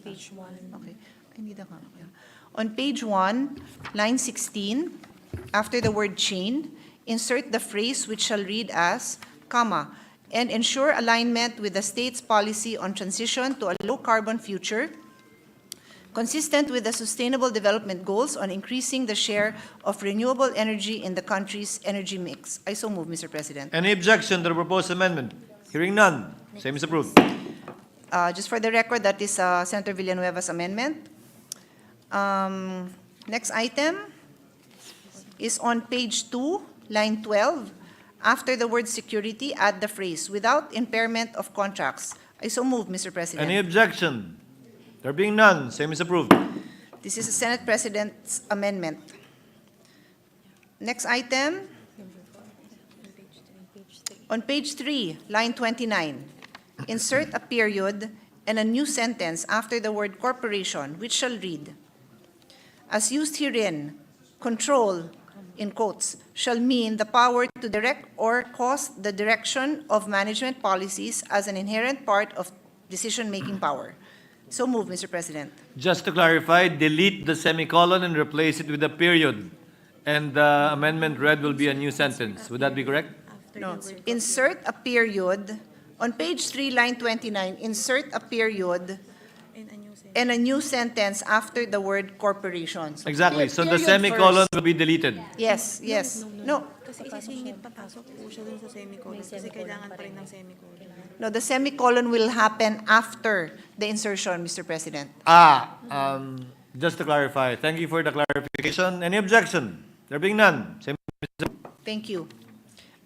Page 1. Okay. I need a copy. Yeah. On page 1, line 16, after the word chain, insert the phrase which shall read as, comma, and ensure alignment with the state's policy on transition to a low-carbon future, consistent with the Sustainable Development Goals on increasing the share of renewable energy in the country's energy mix. I so move, Mr. President. Any objection to the proposed amendment? Hearing none. Same is approved. Just for the record, that is Senator Villanueva's amendment. Next item is on page 2, line 12. After the word security, add the phrase, without impairment of contracts. I so move, Mr. President. Any objection? There being none, same is approved. This is the Senate President's amendment. Next item, on page 3, line 29, insert a period and a new sentence after the word corporation, which shall read, as used herein, control, in quotes, shall mean the power to direct or cause the direction of management policies as an inherent part of decision-making power. So move, Mr. President. Just to clarify, delete the semicolon and replace it with a period. And the amendment read will be a new sentence. Would that be correct? No. Insert a period. On page 3, line 29, insert a period and a new sentence after the word corporations. Exactly. So the Period semicolon first. will be deleted. Yes, yes. No, Kasi isisingit papasok po siya dun sa semicolon. Kasi kailangan pa rin ng semicolon. no, the semicolon will happen after the insertion, Mr. President. Just to clarify, thank you for the clarification. Any objection? There being none, same is approved. Thank you.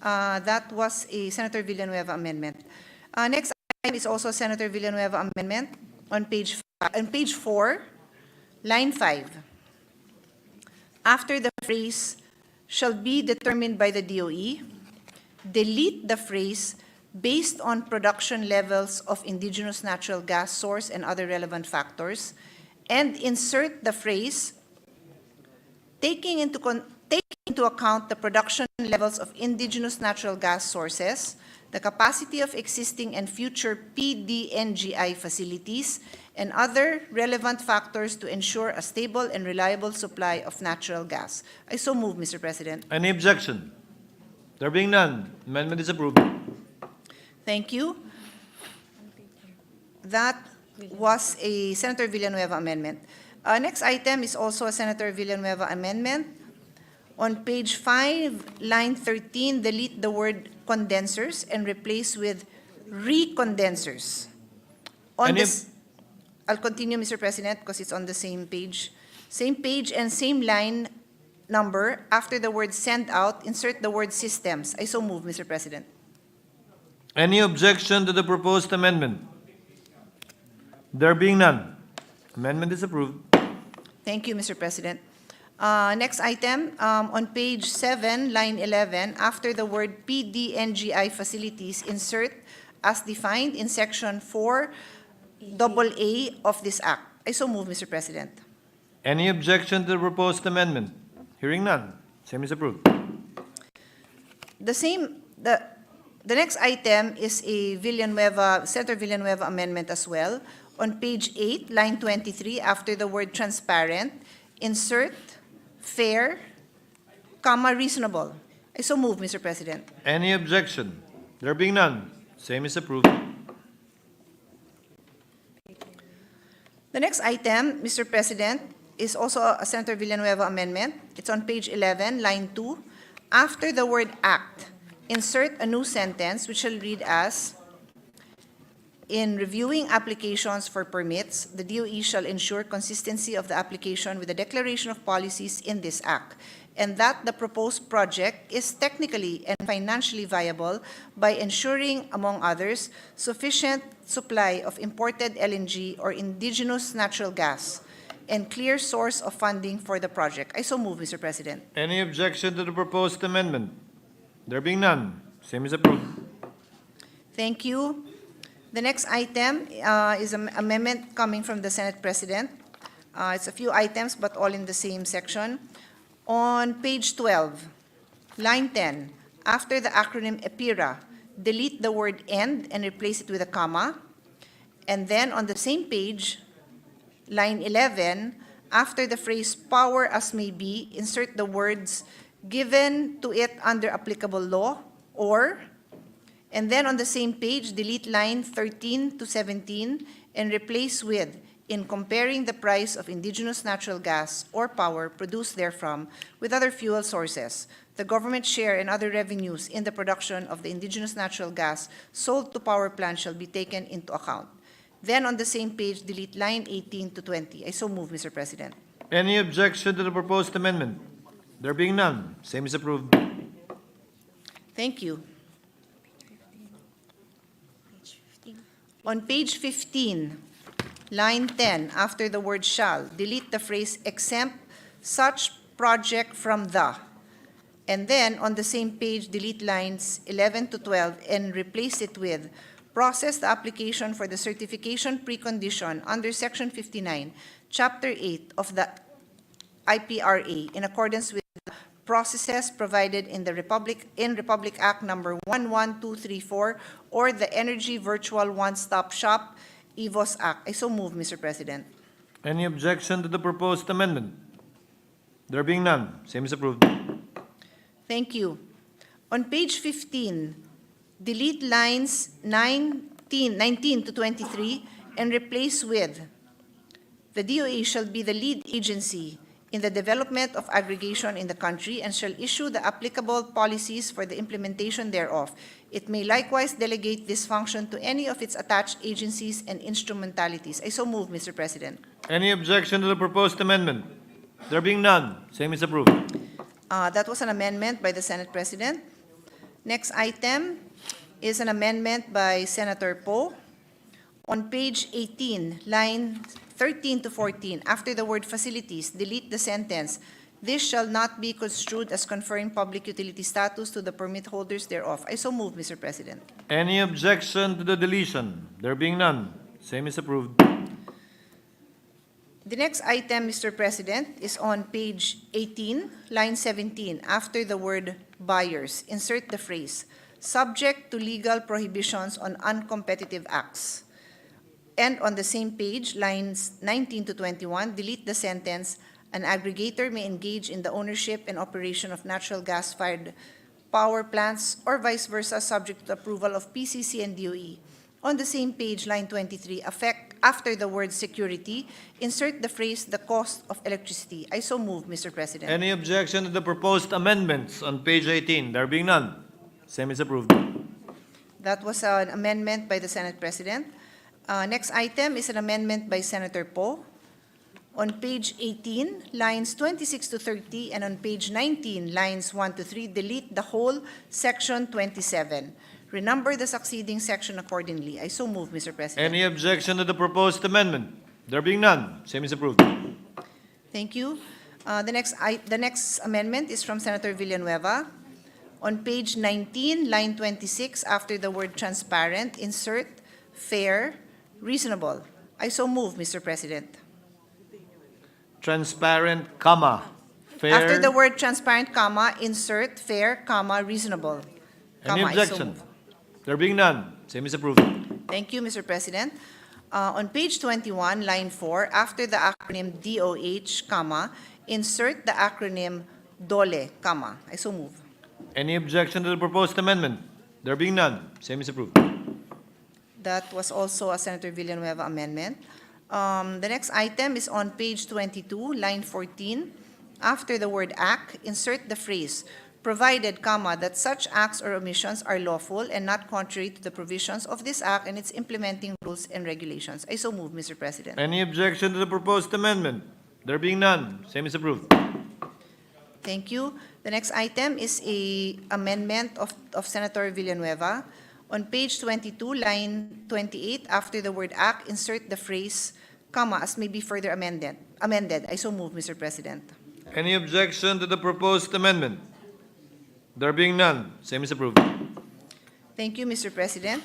That was a Senator Villanueva amendment. Next item is also a Senator Villanueva amendment on page 4, line 5. After the phrase shall be determined by the DOE, delete the phrase based on production levels of indigenous natural gas source and other relevant factors, and insert the phrase taking into account the production levels of indigenous natural gas sources, the capacity of existing and future PDNGI facilities, and other relevant factors to ensure a stable and reliable supply of natural gas. I so move, Mr. President. Any objection? There being none, amendment is approved. Thank you. That was a Senator Villanueva amendment. Next item is also a Senator Villanueva amendment. On page 5, line 13, delete the word condensers and replace with recondensers. I'll continue, Mr. President, because it's on the same page. Same page and same line number. After the word send out, insert the word systems. I so move, Mr. President. Any objection to the proposed amendment? There being none, amendment is approved. Thank you, Mr. President. Next item, on page 7, line 11, after the word PDNGI facilities, insert as defined in section 4AA of this act. I so move, Mr. President. Any objection to the proposed amendment? Hearing none, same is approved. The next item is a Senator Villanueva amendment as well. On page 8, line 23, after the word transparent, insert fair, comma, reasonable. I so move, Mr. President. Any objection? There being none, same is approved. The next item, Mr. President, is also a Senator Villanueva amendment. It's on page 11, line 2. After the word act, insert a new sentence which shall read as, in reviewing applications for permits, the DOE shall ensure consistency of the application with the declaration of policies in this act, and that the proposed project is technically and financially viable by ensuring, among others, sufficient supply of imported LNG or indigenous natural gas and clear source of funding for the project. I so move, Mr. President. Any objection to the proposed amendment? There being none, same is approved. Thank you. The next item is an amendment coming from the Senate President. It's a few items, but all in the same section. On page 12, line 10, after the acronym EPIRA, delete the word end and replace it with a comma. And then on the same page, line 11, after the phrase power as may be, insert the words given to it under applicable law or, and then on the same page, delete line 13 to 17 and replace with, in comparing the price of indigenous natural gas or power produced therefrom with other fuel sources, the government share and other revenues in the production of the indigenous natural gas sold to power plants shall be taken into account. Then on the same page, delete line 18 to 20. I so move, Mr. President. Any objection to the proposed amendment? There being none, same is approved. Thank you. On page 15, line 10, after the word shall, delete the phrase exempt such project from the. And then on the same page, delete lines 11 to 12 and replace it with process the application for the certification precondition under Section 59, Chapter 8 of the IPRA in accordance with the processes provided in the Republic Act number 11234 or the Energy Virtual One-Stop Shop EVOS Act. I so move, Mr. President. Any objection to the proposed amendment? There being none, same is approved. Thank you. On page 15, delete lines 19 to 23 and replace with the DOE shall be the lead agency in the development of aggregation in the country and shall issue the applicable policies for the implementation thereof. It may likewise delegate this function to any of its attached agencies and instrumentalities. I so move, Mr. President. Any objection to the proposed amendment? There being none, same is approved. That was an amendment by the Senate President. Next item is an amendment by Senator Poe. On page 18, line 13 to 14, after the word facilities, delete the sentence, this shall not be construed as conferring public utility status to the permit holders thereof. I so move, Mr. President. Any objection to the deletion? There being none, same is approved. The next item, Mr. President, is on page 18, line 17, after the word buyers, insert the phrase, subject to legal prohibitions on uncompetitive acts. And on the same page, lines 19 to 21, delete the sentence, an aggregator may engage in the ownership and operation of natural gas-fired power plants or vice versa, subject to approval of PCC and DOE. On the same page, line 23, after the word security, insert the phrase the cost of electricity. I so move, Mr. President. Any objection to the proposed amendments on page 18? There being none, same is approved. That was an amendment by the Senate President. Next item is an amendment by Senator Poe. On page 18, lines 26 to 30, and on page 19, lines 1 to 3, delete the whole section 27. Renumber the succeeding section accordingly. I so move, Mr. President. Any objection to the proposed amendment? There being none, same is approved. Thank you. The next amendment is from Senator Villanueva. On page 19, line 26, after the word transparent, insert fair, reasonable. I so move, Mr. President. Transparent, comma, fair. After the word transparent, comma, insert fair, comma, reasonable. Any Comma, I so objection? move. There being none, same is approved. Thank you, Mr. President. On page 21, line 4, after the acronym DOH, comma, insert the acronym DOLE, comma. I so move. Any objection to the proposed amendment? There being none, same is approved. That was also a Senator Villanueva amendment. The next item is on page 22, line 14. After the word act, insert the phrase, provided, comma, that such acts or omissions are lawful and not contrary to the provisions of this act and its implementing rules and regulations. I so move, Mr. President. Any objection to the proposed amendment? There being none, same is approved. Thank you. The next item is a amendment of Senator Villanueva. On page 22, line 28, after the word act, insert the phrase, comma, as may be further amended. I so move, Mr. President. Any objection to the proposed amendment? There being none, same is approved. Thank you, Mr. President.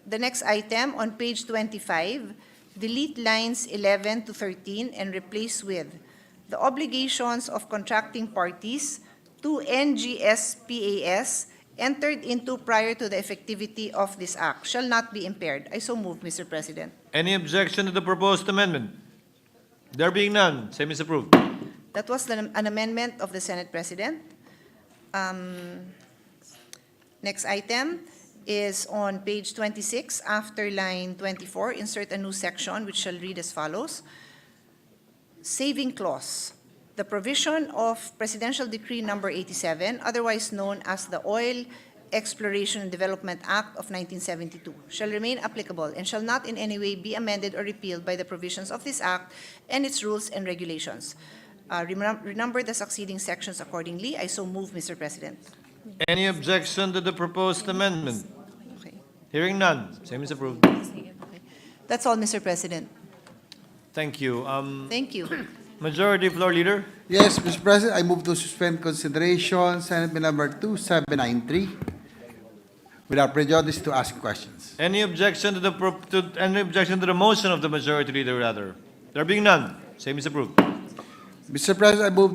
The next item on page 25, delete lines 11 to 13 and replace with the obligations of contracting parties to NGSPAS entered into prior to the effectivity of this act shall not be impaired. I so move, Mr. President. Any objection to the proposed amendment? There being none, same is approved. That was an amendment of the Senate President. Next item is on page 26, after line 24, insert a new section which shall read as follows. Saving clause. The provision of Presidential Decree Number 87, otherwise known as the Oil Exploration and Development Act of 1972, shall remain applicable and shall not in any way be amended or repealed by the provisions of this act and its rules and regulations. Renumber the succeeding sections accordingly. I so move, Mr. President. Any objection to the proposed amendment? Okay. Hearing none, same is approved. That's all, Mr. President. Thank you. Thank you. Majority Floor Leader? Yes, Mr. President, I move to suspend consideration Senate Bill number 2793 without prejudice to ask questions. Any objection to the motion of the Majority Leader, rather? There being none, same is approved. Mr. President, I move